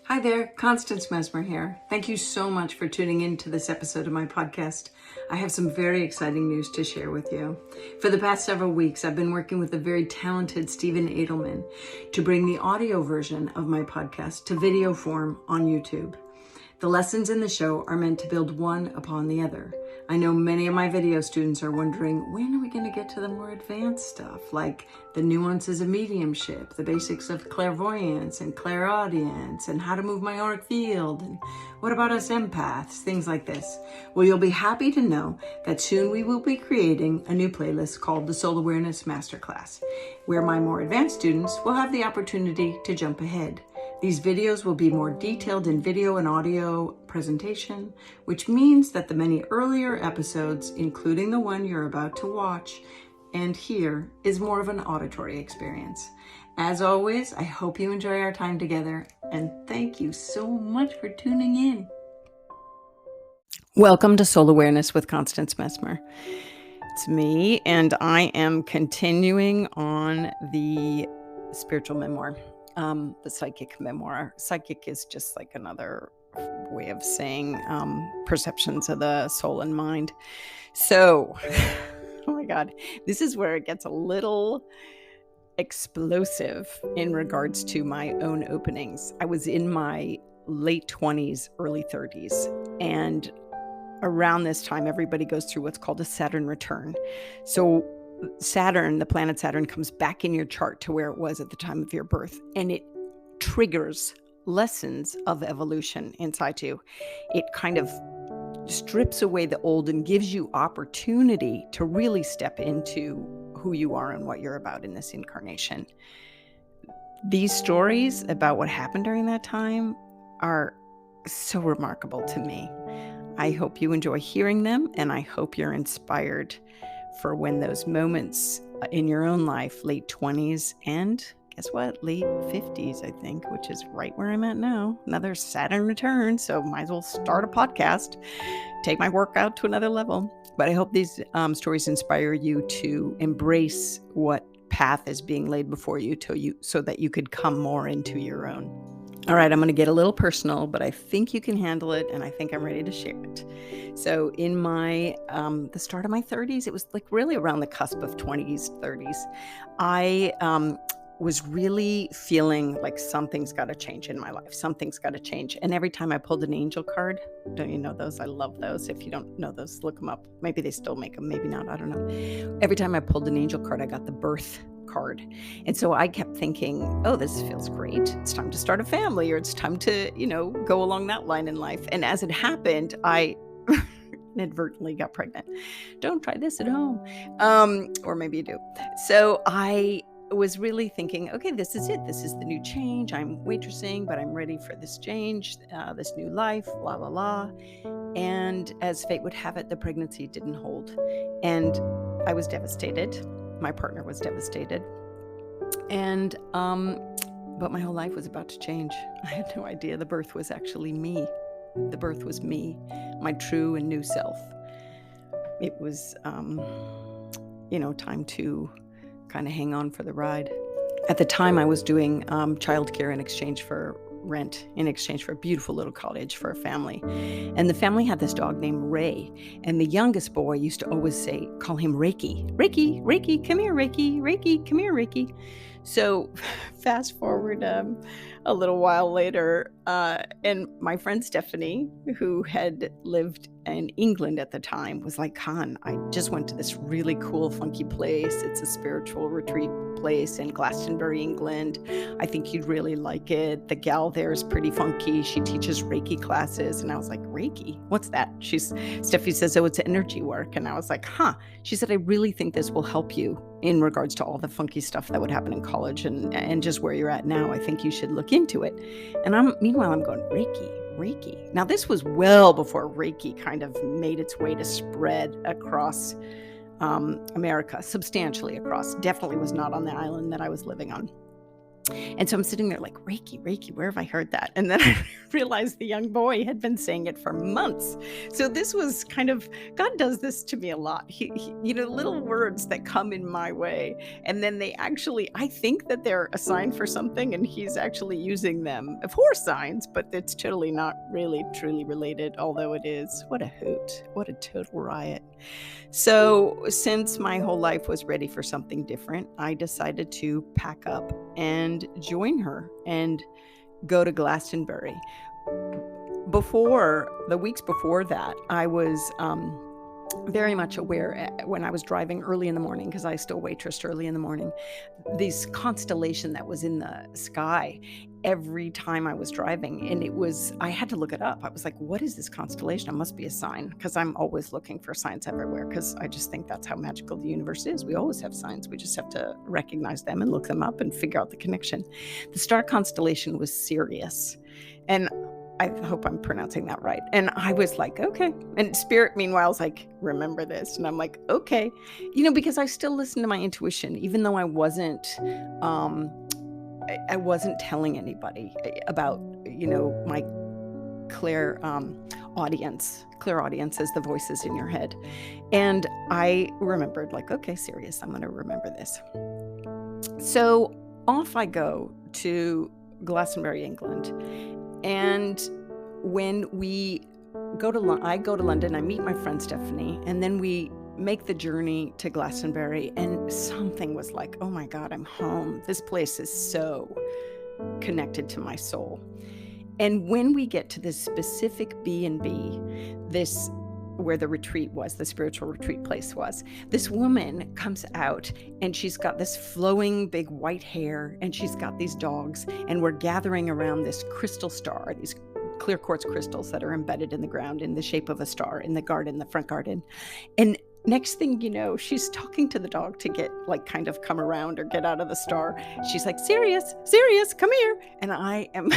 Hi there, Constance Messmer here. Thank you so much for tuning in to this episode of my podcast. I have some very exciting news to share with you. For the past several weeks, I've been working with the very talented Stephen Edelman to bring the audio version of my podcast to video form on YouTube. The lessons in the show are meant to build one upon the other. I know many of my video students are wondering, when are we going to get to the more advanced stuff, like the nuances of mediumship, the basics of clairvoyance and clairaudience, and how to move my auric field, and what about us empaths, things like this. Well, you'll be happy to know that soon we will be creating a new playlist called the Soul Awareness Masterclass, where my more advanced students will have the opportunity to jump ahead. These videos will be more detailed in video and audio presentation, which means that the many earlier episodes, including the one you're about to watch and hear, is more of an auditory experience. As always, I hope you enjoy our time together, and thank you so much for tuning in. Welcome to Soul Awareness with Constance Messmer. It's me, and I am continuing on the spiritual memoir. The psychic memoir. Psychic is just like another way of saying perceptions of the soul and mind. So, oh my God, this is where it gets a little explosive in regards to my own openings. I was in my late 20s, early 30s, and around this time, everybody goes through what's called a Saturn return. So Saturn, the planet Saturn, comes back in your chart to where it was at the time of your birth, and it triggers lessons of evolution inside you. It kind of strips away the old and gives you opportunity to really step into who you are and what you're about in this incarnation. These stories about what happened during that time are so remarkable to me. I hope you enjoy hearing them, and I hope you're inspired for when those moments in your own life, late 20s and guess what, late 50s, I think, which is right where I'm at now. Another Saturn return, so might as well start a podcast, take my workout to another level. But I hope these stories inspire you to embrace what path is being laid before you, so that you could come more into your own. All right, I'm going to get a little personal, but I think you can handle it, and I think I'm ready to share it. So in my, the start of my 30s, it was like really around the cusp of 20s, 30s, I was really feeling like something's got to change in my life. Something's got to change. And every time I pulled an angel card, don't you know those? I love those. If you don't know those, look them up. Maybe they still make them, maybe not, I don't know. Every time I pulled an angel card, I got the birth card. And so I kept thinking, oh, this feels great. It's time to start a family, or it's time to, go along that line in life. And as it happened, I inadvertently got pregnant. Don't try this at home. Or maybe you do. So I was really thinking, okay, this is it. This is the new change. I'm waitressing, but I'm ready for this change, this new life, la, la, la. And as fate would have it, the pregnancy didn't hold. And I was devastated. My partner was devastated. And, but my whole life was about to change. I had no idea the birth was actually me. The birth was me, my true and new self. It was, time to kind of hang on for the ride. At the time, I was doing childcare in exchange for rent, in exchange for a beautiful little cottage for a family. And the family had this dog named Ray. And the youngest boy used to always call him Reiki. Reiki, Reiki, come here, Reiki. Reiki, come here, Reiki. So fast forward a little while later, and my friend Stephanie, who had lived in England at the time, was like, Con, I just went to this really cool, funky place. It's a spiritual retreat place in Glastonbury, England. I think you'd really like it. The gal there is pretty funky. She teaches Reiki classes. And I was like, Reiki? What's that? Stephanie says, oh, it's energy work. And I was like, huh. She said, I really think this will help you in regards to all the funky stuff that would happen in college and just where you're at now. I think you should look into it. And meanwhile, I'm going, Reiki. Now, this was well before Reiki kind of made its way to spread across America, substantially across. Definitely was not on the island that I was living on. And so I'm sitting there like, Reiki, where have I heard that? And then I realized the young boy had been saying it for months. So this was kind of, God does this to me a lot. Little words that come in my way. And then they actually, I think that they're a sign for something, and he's actually using them for signs, but it's totally not really truly related, although it is. What a hoot. What a total riot. So, since my whole life was ready for something different, I decided to pack up and join her and go to Glastonbury. The weeks before that, I was very much aware when I was driving early in the morning, because I still waitressed early in the morning, this constellation that was in the sky every time I was driving. And I had to look it up. I was like, what is this constellation? It must be a sign, because I'm always looking for signs everywhere, because I just think that's how magical the universe is. We always have signs. We just have to recognize them and look them up and figure out the connection. The star constellation was Sirius. And I hope I'm pronouncing that right. And I was like, okay. And Spirit, meanwhile, is like, remember this. And I'm like, okay. Because I still listen to my intuition, even though I wasn't telling anybody about, my clear audience. Clear audience is the voices in your head. And I remembered, like, okay, Sirius, I'm going to remember this. So off I go to Glastonbury, England. And when I go to London, I meet my friend Stephanie, and then we make the journey to Glastonbury, and something was like, oh my God, I'm home. This place is so connected to my soul. And when we get to this specific B&B, where the retreat was, the spiritual retreat place was, this woman comes out, and she's got this flowing big white hair, and she's got these dogs, and we're gathering around this crystal star, these clear quartz crystals that are embedded in the ground in the shape of a star in the front garden. And next thing you know, she's talking to the dog to get, like, kind of come around or get out of the star. She's like, Sirius, come here. And I am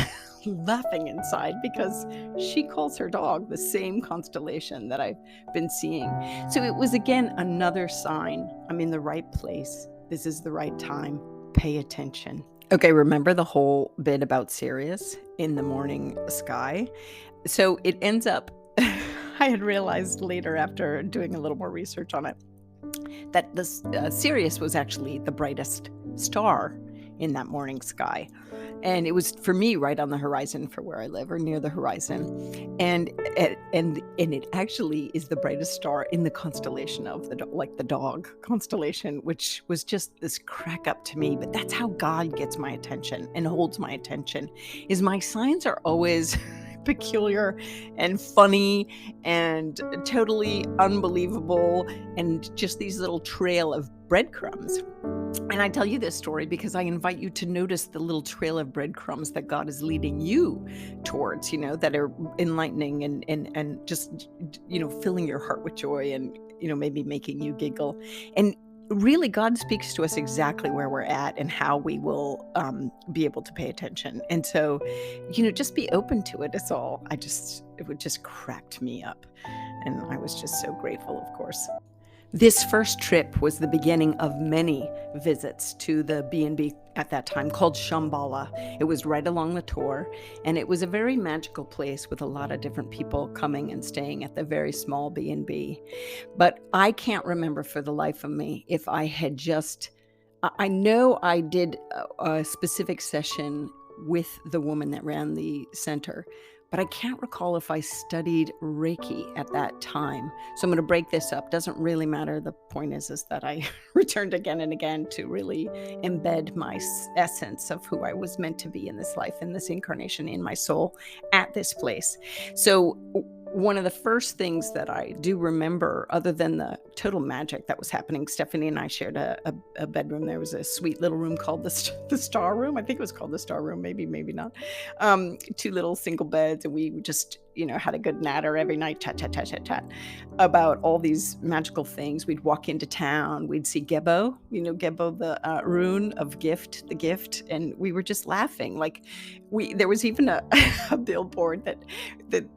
laughing inside, because she calls her dog the same constellation that I've been seeing. So it was, again, another sign. I'm in the right place. This is the right time. Pay attention. Okay, remember the whole bit about Sirius in the morning sky? So it ends up, I had realized later, after doing a little more research on it, that this Sirius was actually the brightest star in that morning sky. And it was, for me, right on the horizon for where I live, or near the horizon. And it actually is the brightest star in the constellation of the dog constellation, which was just this crack up to me. But that's how God gets my attention and holds my attention, is my signs are always peculiar and funny and totally unbelievable, and just these little trail of breadcrumbs. And I tell you this story because I invite you to notice the little trail of breadcrumbs that God is leading you towards, that are enlightening and just, filling your heart with joy, and, maybe making you giggle. And really, God speaks to us exactly where we're at and how we will be able to pay attention. And so, just be open to it. It's all. It would just cracked me up. And I was just so grateful, of course. This first trip was the beginning of many visits to the B&B at that time, called Shambhala. It was right along the tour, and it was a very magical place with a lot of different people coming and staying at the very small B&B. But I can't remember for the life of me if I had I know I did a specific session with the woman that ran the center, but I can't recall if I studied Reiki at that time. So I'm going to break this up. Doesn't really matter. The point is that I returned again and again to really embed my essence of who I was meant to be in this life, in this incarnation, in my soul, at this place. So one of the first things that I do remember, other than the total magic that was happening, Stephanie and I shared a bedroom. There was a sweet little room called the Star Room. I think it was called the Star Room, maybe not. 2 little single beds, and we just had a good natter every night, chat, chat, chat, chat, chat, about all these magical things. We'd walk into town, we'd see Gebo, Gebo, the rune of gift, the gift, and we were just laughing. Like there was even a, a billboard that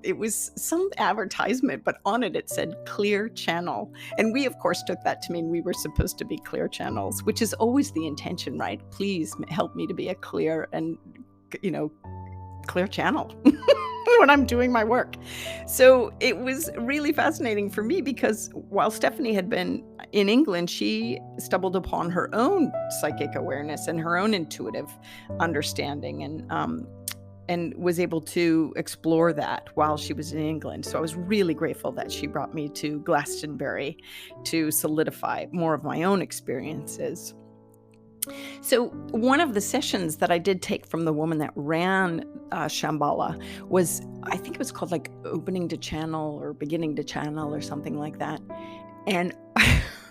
it was some advertisement, but on it said clear channel. And we, of course, took that to mean we were supposed to be clear channels, which is always the intention, right? Please help me to be a clear and, clear channel when I'm doing my work. So it was really fascinating for me because while Stephanie had been in England, she stumbled upon her own psychic awareness and her own intuitive understanding, and was able to explore that while she was in England. So I was really grateful that she brought me to Glastonbury to solidify more of my own experiences. So one of the sessions that I did take from the woman that ran Shambhala was, I think it was called like opening to channel or beginning to channel or something like that. And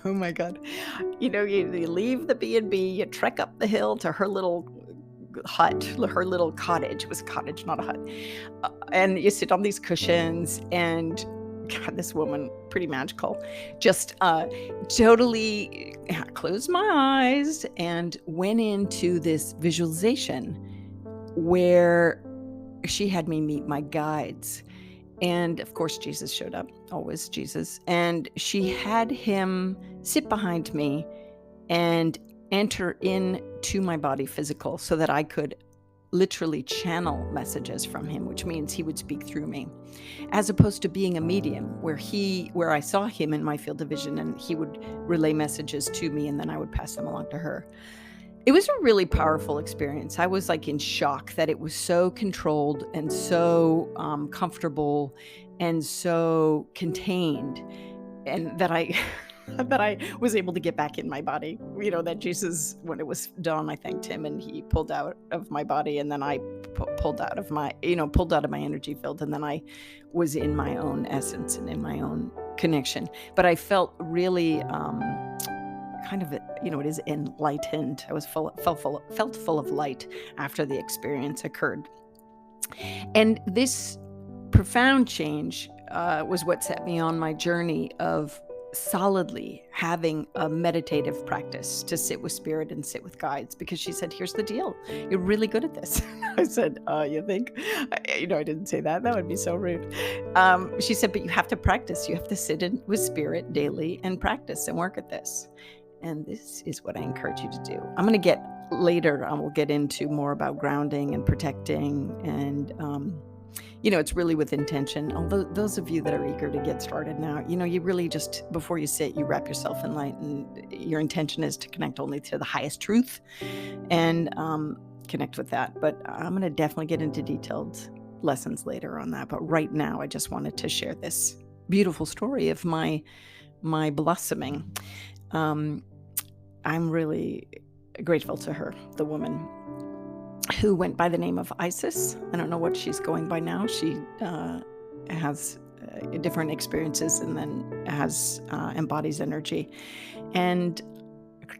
oh my God, you leave the B&B, you trek up the hill to her little hut, her little cottage. It was a cottage, not a hut. And you sit on these cushions, and God, this woman, pretty magical, just totally closed my eyes and went into this visualization where she had me meet my guides. And of course, Jesus showed up, always Jesus. And she had him sit behind me and enter into my body physical so that I could literally channel messages from him, which means he would speak through me, as opposed to being a medium where I saw him in my field of vision and he would relay messages to me and then I would pass them along to her. It was a really powerful experience. I was like in shock that it was so controlled and so comfortable and so contained, and that I was able to get back in my body. That Jesus, when it was done, I thanked him and he pulled out of my body, and then I pulled out of my energy field, and then I was in my own essence and in my own connection. But I felt really kind of, it is enlightened. I was felt full of light after the experience occurred. And this profound change was what set me on my journey of solidly having a meditative practice to sit with spirit and sit with guides, because she said, here's the deal, you're really good at this. I said, you think? I didn't say that would be so rude. She said, but you have to practice, you have to sit in with spirit daily and practice and work at this. And this is what I encourage you to do. I will get into more about grounding and protecting, and it's really with intention. Although those of you that are eager to get started now, you really just, before you sit, you wrap yourself in light, and your intention is to connect only to the highest truth and connect with that. But I'm going to definitely get into detailed lessons later on that. But right now, I just wanted to share this beautiful story of my blossoming. I'm really grateful to her, the woman who went by the name of Isis. I don't know what she's going by now. She has different experiences and then embodies energy and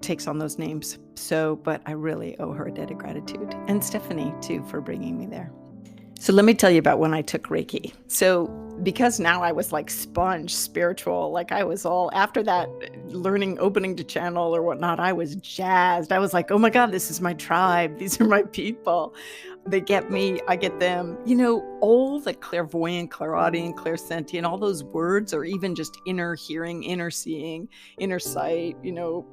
takes on those names. But I really owe her a debt of gratitude, and Stephanie too, for bringing me there. So let me tell you about when I took Reiki. So because now I was like sponge spiritual, like I was all, after that learning, opening to channel or whatnot, I was jazzed. I was like, oh my God, this is my tribe. These are my people. They get me, I get them. All the clairvoyant, clairaudient, clairsentient, all those words, or even just inner hearing, inner seeing, inner sight,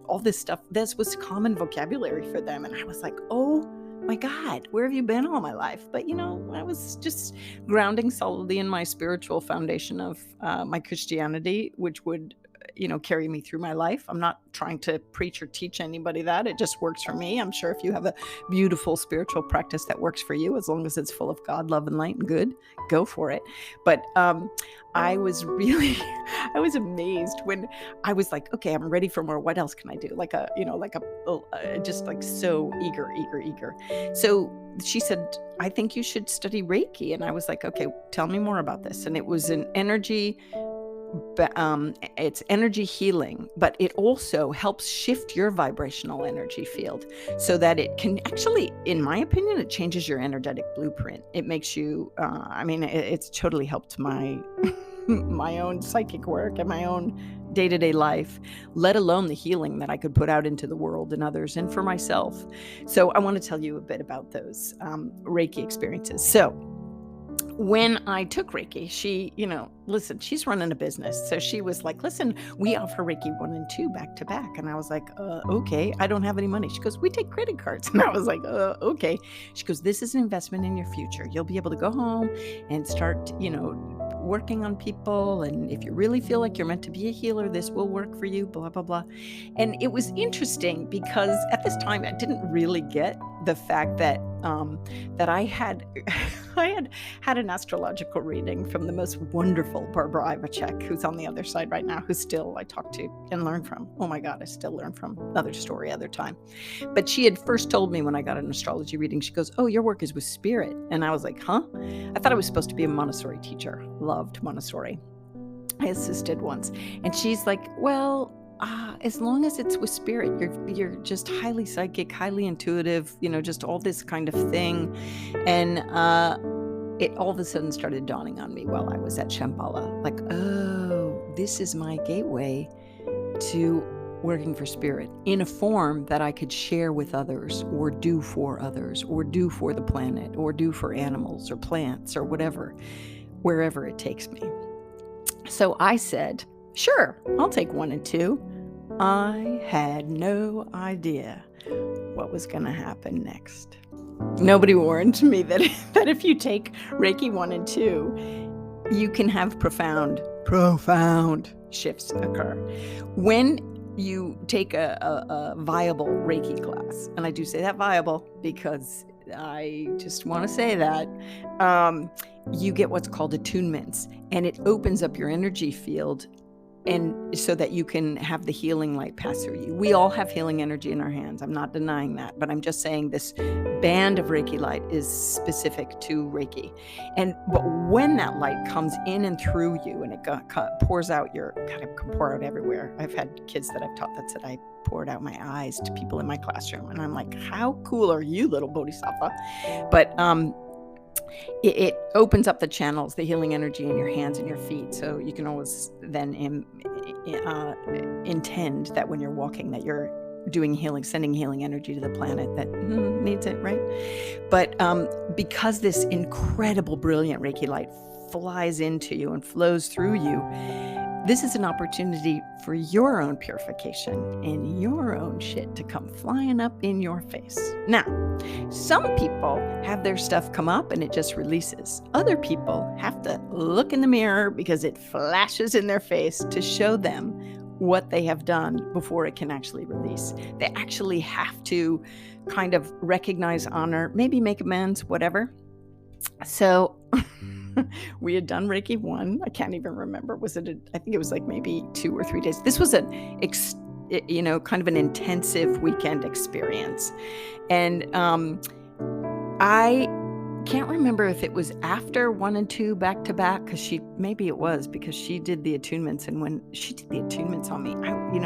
all this stuff, this was common vocabulary for them. And I was like, oh my God, where have you been all my life? But, I was just grounding solidly in my spiritual foundation of my Christianity, which would, carry me through my life. I'm not trying to preach or teach anybody that. It just works for me. I'm sure if you have a beautiful spiritual practice that works for you, as long as it's full of God, love, and light and good, go for it. But I was amazed when I was like, okay, I'm ready for more. What else can I do? Just like so eager. So she said, I think you should study Reiki. And I was like, okay, tell me more about this. And it was an energy it's energy healing, but it also helps shift your vibrational energy field so that it can actually, in my opinion, it changes your energetic blueprint. It makes you, it's totally helped my my own psychic work and my own day-to-day life, let alone the healing that I could put out into the world and others and for myself. So I want to tell you a bit about those Reiki experiences. So when I took Reiki, she, listen, she's running a business. So she was like, listen, we offer Reiki 1 and 2 back to back. And I was like, okay, I don't have any money. She goes, we take credit cards. And I was like, okay. She goes, this is an investment in your future. You'll be able to go home and start, working on people. And if you really feel like you're meant to be a healer, this will work for you, blah, blah, blah. And it was interesting because at this time, I didn't really get the fact that that I had had an astrological reading from the most wonderful Barbara Ivacek, who's on the other side right now, who still I talk to and learn from. Oh my God, I still learn from. Another story, other time. But she had first told me when I got an astrology reading, she goes, oh, your work is with spirit. And I was like, huh? I thought I was supposed to be a Montessori teacher. Loved Montessori. I assisted once. And she's like, well, as long as it's with spirit, you're just highly psychic, highly intuitive, just all this kind of thing. And it all of a sudden started dawning on me while I was at Shambhala, like, oh, this is my gateway to working for spirit in a form that I could share with others or do for others or do for the planet or do for animals or plants or whatever, wherever it takes me. So I said, sure, I'll take 1 and 2. I had no idea what was going to happen next. Nobody warned me that if you take Reiki 1 and 2, you can have profound shifts occur. When you take a viable Reiki class, and I do say that viable because I just want to say that, you get what's called attunements, and it opens up your energy field, and so that you can have the healing light pass through you. We all have healing energy in our hands. I'm not denying that, but I'm just saying this band of Reiki light is specific to Reiki. But when that light comes in and through you, and it pours out can pour out everywhere. I've had kids that I've taught that said I poured out my eyes to people in my classroom, and I'm like, how cool are you, little bodhisattva? But it opens up the channels, the healing energy in your hands and your feet. So you can always then intend that when you're walking, that you're doing healing, sending healing energy to the planet that needs it, right? But because this incredible, brilliant Reiki light flies into you and flows through you, this is an opportunity for your own purification and your own shit to come flying up in your face. Now, some people have their stuff come up and it just releases. Other people have to look in the mirror because it flashes in their face to show them what they have done before it can actually release. They actually have to kind of recognize, honor, maybe make amends, whatever. So we had done Reiki 1. I can't even remember. I think it was like maybe 2 or 3 days. This was kind of an intensive weekend experience. And I can't remember if it was after 1 and 2 back to back, because she did the attunements. And when she did the attunements on me,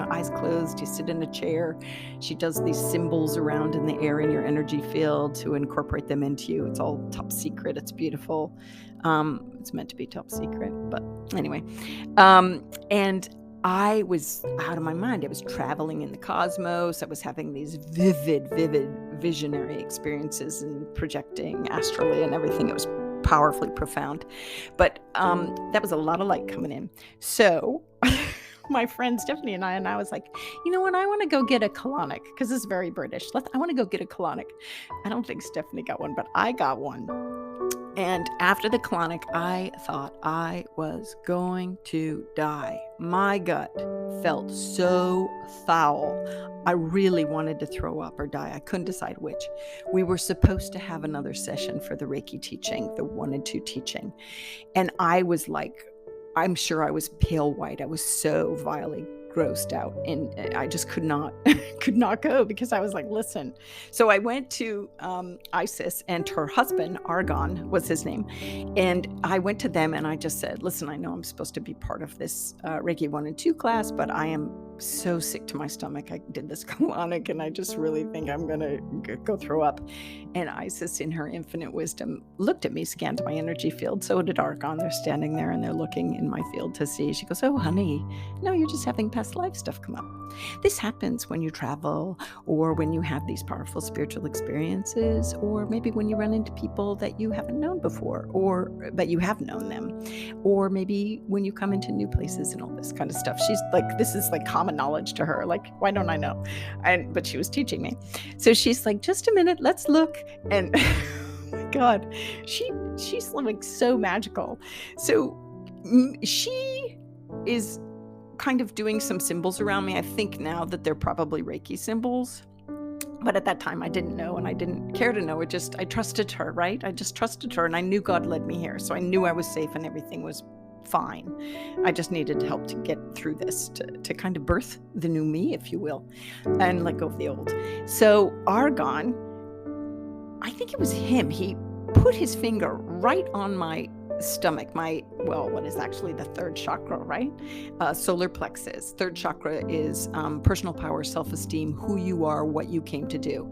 eyes closed, you sit in a chair. She does these symbols around in the air in your energy field to incorporate them into you. It's all top secret. It's beautiful. It's meant to be top secret, but anyway. And I was out of my mind. I was traveling in the cosmos. I was having these vivid visionary experiences and projecting astrally and everything. It was powerfully profound. But that was a lot of light coming in. So my friend Stephanie and I was like, you know what? I want to go get a colonic, because it's very British. I want to go get a colonic. I don't think Stephanie got one, but I got one. And after the colonic, I thought I was going to die. My gut felt so foul. I really wanted to throw up or die. I couldn't decide which. We were supposed to have another session for the Reiki teaching, the 1 and 2 teaching. And I was like, I'm sure I was pale white. I was so vilely grossed out, and I just could not go, because I was like, listen. So I went to Isis, and her husband, Argon was his name, and I went to them and I just said, listen, I know I'm supposed to be part of this Reiki 1 and 2 class, but I am so sick to my stomach. I did this colonic and I just really think I'm going to go throw up. And Isis, in her infinite wisdom, looked at me, scanned my energy field. So did Argon. They're standing there and they're looking in my field to see. She goes, oh, honey, no, you're just having past life stuff come up. This happens when you travel, or when you have these powerful spiritual experiences, or maybe when you run into people that you haven't known before, but you have known them, or maybe when you come into new places and all this kind of stuff. She's like, this is like common knowledge to her. Like, why don't I know? But she was teaching me. So she's like, just a minute, let's look. And oh my God, she's like so magical. So she is kind of doing some symbols around me. I think now that they're probably Reiki symbols, but at that time I didn't know, and I didn't care to know. I trusted her, right? I just trusted her, and I knew God led me here. So I knew I was safe and everything was fine. I just needed help to get through this, to kind of birth the new me, if you will, and let go of the old. So Argon, I think it was him, he put his finger right on my stomach, what is actually the third chakra, right? Solar plexus. Third chakra is personal power, self-esteem, who you are, what you came to do.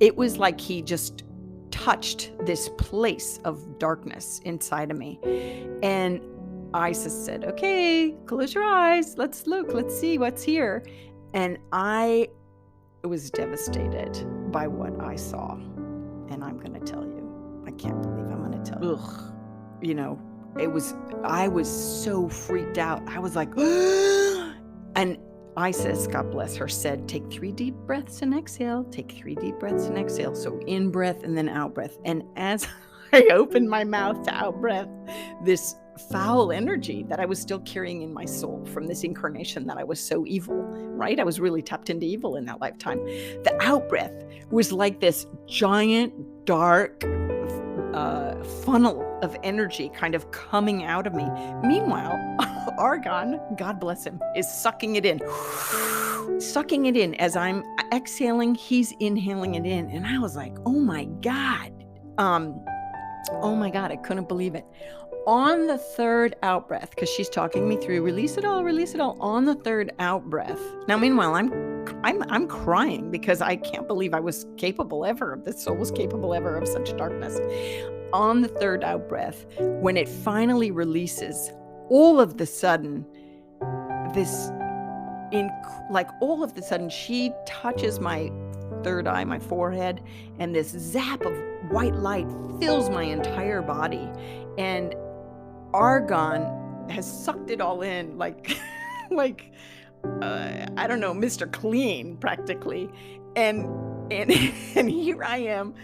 It was like he just touched this place of darkness inside of me. And Isis said, okay, close your eyes. Let's look. Let's see what's here. And I was devastated by what I saw. And I'm going to tell you, I can't believe I'm going to tell you. I was so freaked out. I was like, and Isis, God bless her, said, take 3 deep breaths and exhale. Take 3 deep breaths and exhale. So in breath and then out breath. And as I opened my mouth to out breath, this foul energy that I was still carrying in my soul from this incarnation that I was so evil, right? I was really tapped into evil in that lifetime. The out breath was like this giant, dark funnel of energy kind of coming out of me. Meanwhile, Argon, God bless him, is sucking it in. Sucking it in. As I'm exhaling, he's inhaling it in. And I was like, oh my God. I couldn't believe it. On the third out breath, because she's talking me through, release it all. On the third out breath. Now, meanwhile, I'm crying because I can't believe I was capable ever. The soul was capable ever of such darkness. On the third out breath, when it finally releases, all of the sudden, she touches my third eye, my forehead, and this zap of white light fills my entire body. And Argon has sucked it all in like I don't know, Mr. Clean practically. And here I am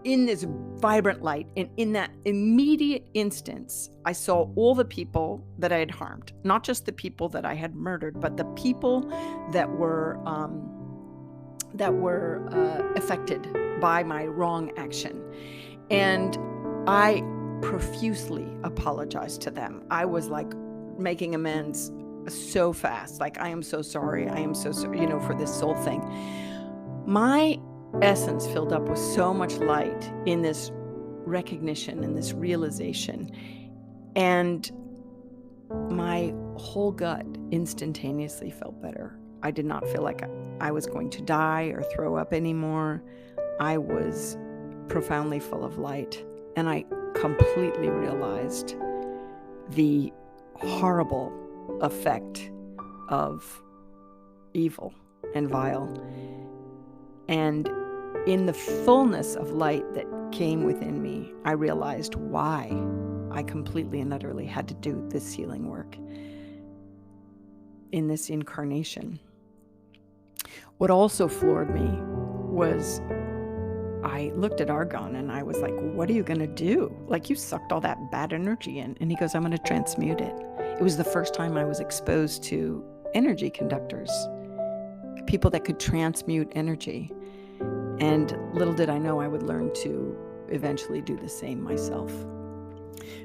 in this vibrant light. And in that immediate instance, I saw all the people that I had harmed, not just the people that I had murdered, but the people that were affected by my wrong action. And I profusely apologized to them. I was like making amends so fast. Like, I am so sorry. I am so sorry, for this soul thing. My essence filled up with so much light in this recognition and this realization. And my whole gut instantaneously felt better. I did not feel like I was going to die or throw up anymore. I was profoundly full of light. And I completely realized the horrible effect of evil and vile. And in the fullness of light that came within me, I realized why I completely and utterly had to do this healing work in this incarnation. What also floored me was I looked at Argon and I was like, what are you going to do? Like, you sucked all that bad energy in. And he goes, I'm going to transmute it. It was the first time I was exposed to energy conductors, people that could transmute energy. And little did I know I would learn to eventually do the same myself.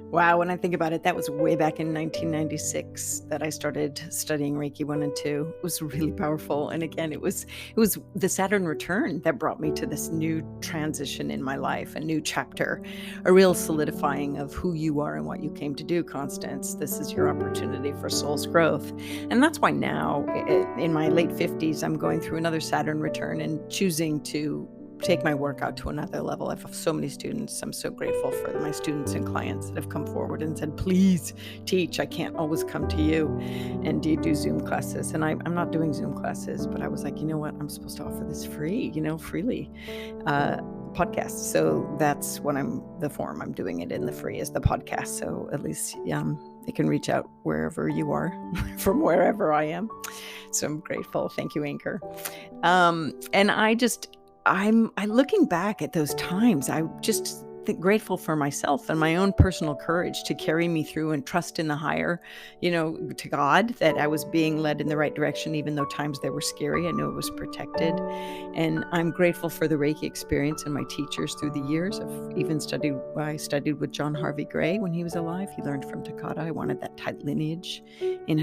Wow, when I think about it, that was way back in 1996 that I started studying Reiki 1 and 2. It was really powerful. And again, it was the Saturn return that brought me to this new transition in my life, a new chapter, a real solidifying of who you are and what you came to do, Constance. This is your opportunity for soul's growth. And that's why now, in my late 50s, I'm going through another Saturn return and choosing to take my work out to another level. I have so many students. I'm so grateful for my students and clients that have come forward and said, please teach. I can't always come to you. And do you do Zoom classes? And I'm not doing Zoom classes, but I was like, you know what? I'm supposed to offer this free, freely. Podcast. So that's what the form I'm doing it in, the free is the podcast. So at least it can reach out wherever you are from wherever I am. So I'm grateful. Thank you, Anchor. And I'm looking back at those times. I just grateful for myself and my own personal courage to carry me through and trust in the higher, to God, that I was being led in the right direction, even though times they were scary. I knew it was protected. And I'm grateful for the Reiki experience and my teachers through the years. I studied with John Harvey Gray when he was alive. He learned from Takata. I wanted that tight lineage in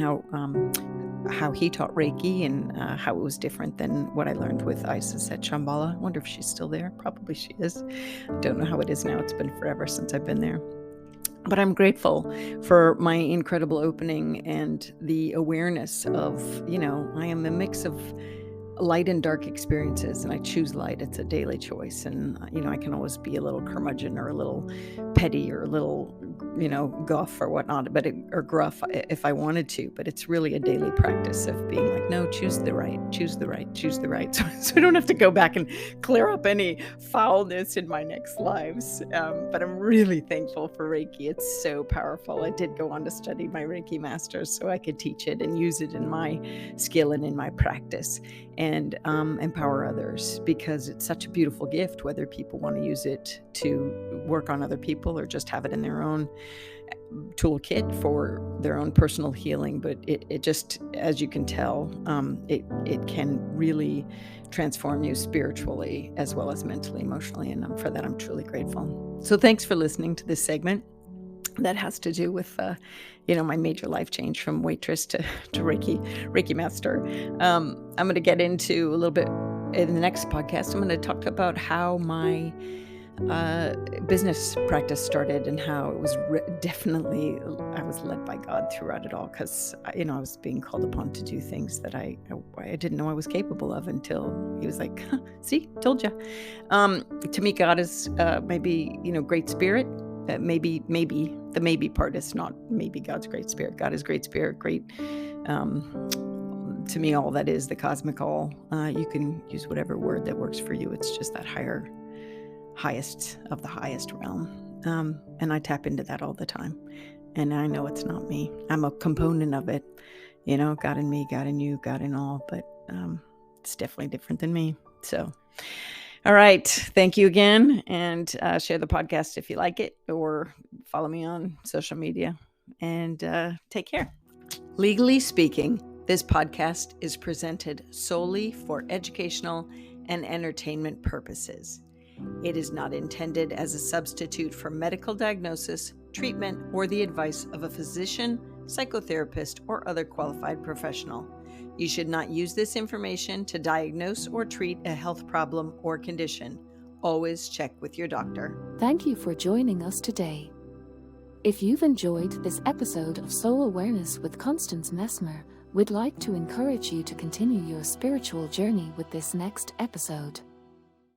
how he taught Reiki and how it was different than what I learned with Isis at Shambhala. I wonder if she's still there. Probably she is. I don't know how it is now. It's been forever since I've been there. But I'm grateful for my incredible opening and the awareness of, I am a mix of light and dark experiences, and I choose light. It's a daily choice. And, I can always be a little curmudgeon or a little petty or a little, guff or whatnot, or gruff if I wanted to. But it's really a daily practice of being like, no, choose the right. So I don't have to go back and clear up any foulness in my next lives. But I'm really thankful for Reiki. It's so powerful. I did go on to study my Reiki masters so I could teach it and use it in my skill and in my practice, and empower others, because it's such a beautiful gift, whether people want to use it to work on other people or just have it in their own toolkit for their own personal healing. But it just, as you can tell, it can really transform you spiritually as well as mentally, emotionally, and for that I'm truly grateful. So thanks for listening to this segment that has to do with my major life change from waitress to Reiki master. I'm going to get into a little bit in the next podcast. I'm going to talk about how my business practice started and how it was definitely, I was led by God throughout it all, because I was being called upon to do things that I didn't know I was capable of until he was like, see, told you. To me, God is maybe great spirit. Maybe the maybe part is not maybe God's great spirit. God is great spirit, great. To me, all that is the cosmic all. You can use whatever word that works for you. It's just that highest of the highest realm. And I tap into that all the time. And I know it's not me. I'm a component of it. God in me, God in you, God in all. But it's definitely different than me. So, all right. Thank you again. And share the podcast if you like it, or follow me on social media. And take care. Legally speaking, this podcast is presented solely for educational and entertainment purposes. It is not intended as a substitute for medical diagnosis, treatment, or the advice of a physician, psychotherapist, or other qualified professional. You should not use this information to diagnose or treat a health problem or condition. Always check with your doctor. Thank you for joining us today. If you've enjoyed this episode of Soul Awareness with Constance Messmer, we'd like to encourage you to continue your spiritual journey with this next episode.